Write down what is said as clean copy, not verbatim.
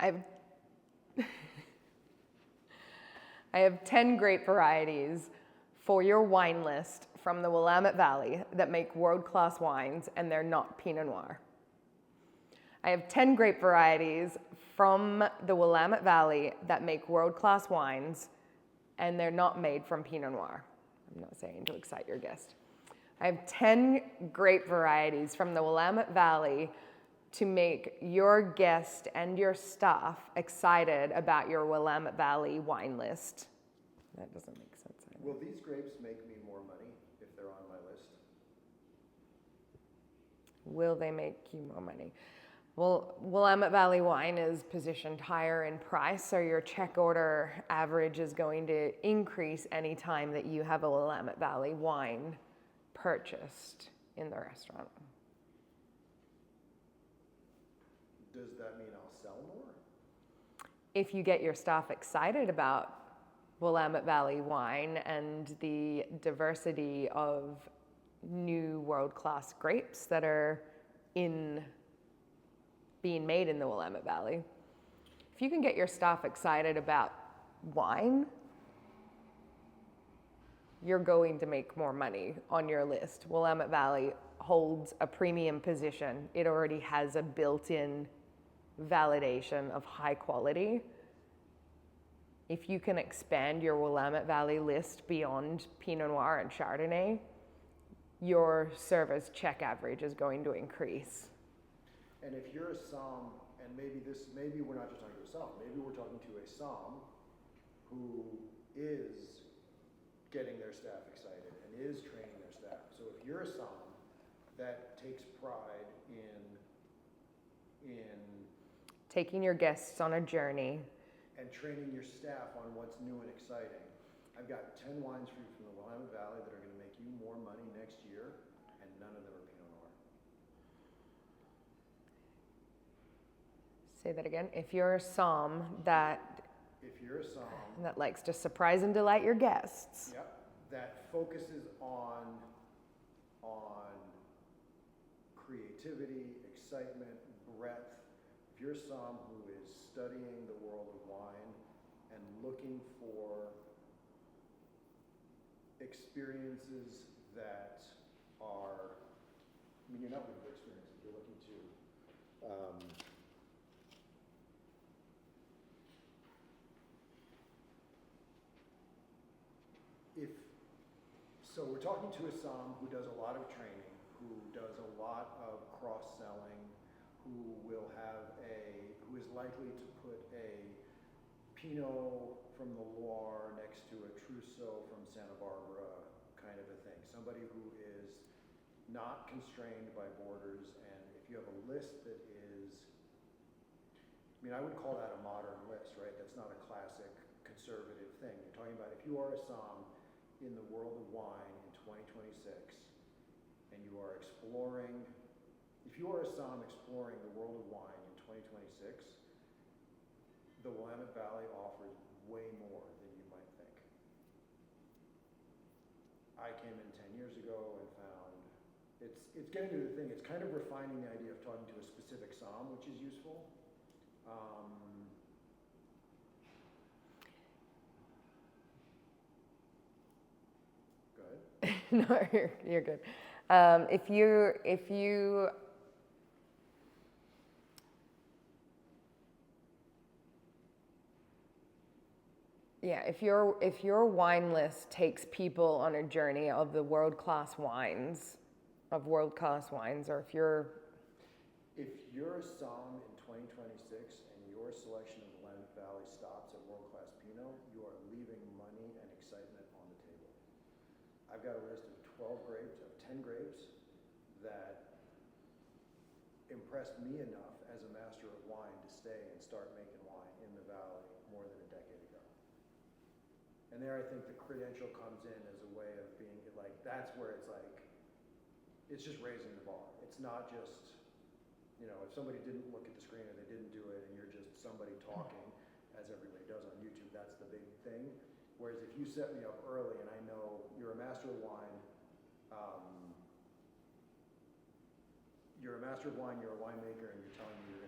I have I have 10 grape varieties for your wine list from the Willamette Valley that make world-class wines, and they're not Pinot Noir. I have 10 grape varieties from the Willamette Valley that make world-class wines, and they're not made from Pinot Noir. I'm not saying to excite your guest. I have 10 grape varieties from the Willamette Valley to make your guest and your staff excited about your Willamette Valley wine list. That doesn't make sense. Will these grapes make me more money if they're on my list? Will they make you more money? Well, Willamette Valley wine is positioned higher in price, so your check order average is going to increase anytime that you have a Willamette Valley wine purchased in the restaurant. Does that mean I'll sell more? If you get your staff excited about Willamette Valley wine and the diversity of new world-class grapes that are being made in the Willamette Valley, if you can get your staff excited about wine, you're going to make more money on your list. Willamette Valley holds a premium position. It already has a built-in validation of high quality. If you can expand your Willamette Valley list beyond Pinot Noir and Chardonnay, your server's check average is going to increase. And if you're a somm, and maybe we're not just talking to a somm, maybe we're talking to a somm who is getting their staff excited and is training their staff. So if you're a somm that takes pride in taking your guests on a journey and training your staff on what's new and exciting, I've got 10 wines for you from the Willamette Valley that are going to make you more money next year, and none of them are Pinot Noir. Say that again. If you're a somm that likes to surprise and delight your guests. Yep. That focuses on creativity, excitement, breadth. If you're a somm who is studying the world of wine and looking for experiences that are, you're not looking for experiences, you're looking to so we're talking to a somm who does a lot of training, who does a lot of cross-selling, who is likely to put a Pinot from the Loire next to a Trousseau from Santa Barbara kind of a thing. Somebody who is not constrained by borders, and if you have a list that is, I would call that a modern list, right? That's not a classic conservative thing. You're talking about if you are a somm in the world of wine in 2026, and you are exploring, if you are a somm exploring the world of wine in 2026, the Willamette Valley offers way more than you might think. I came in 10 years ago and found, it's getting to the thing, it's kind of refining the idea of talking to a specific somm, which is useful. No, you're good. If your wine list takes people on a journey of the world-class wines, or if you're a somm in 2026 and your selection of Willamette Valley stops at world-class Pinot, you are leaving money and excitement on the table. I've got a list of 10 grapes that impressed me enough as a master of wine to stay and start making wine in the valley more than a decade ago. And there I think the credential comes in as a way of being like, that's where it's like, it's just raising the bar. It's not just, if somebody didn't look at the screen or they didn't do it and you're just somebody talking, as everybody does on YouTube, that's the big thing. Whereas if you set me up early and I know you're a master of wine, you're a winemaker and you're telling me you're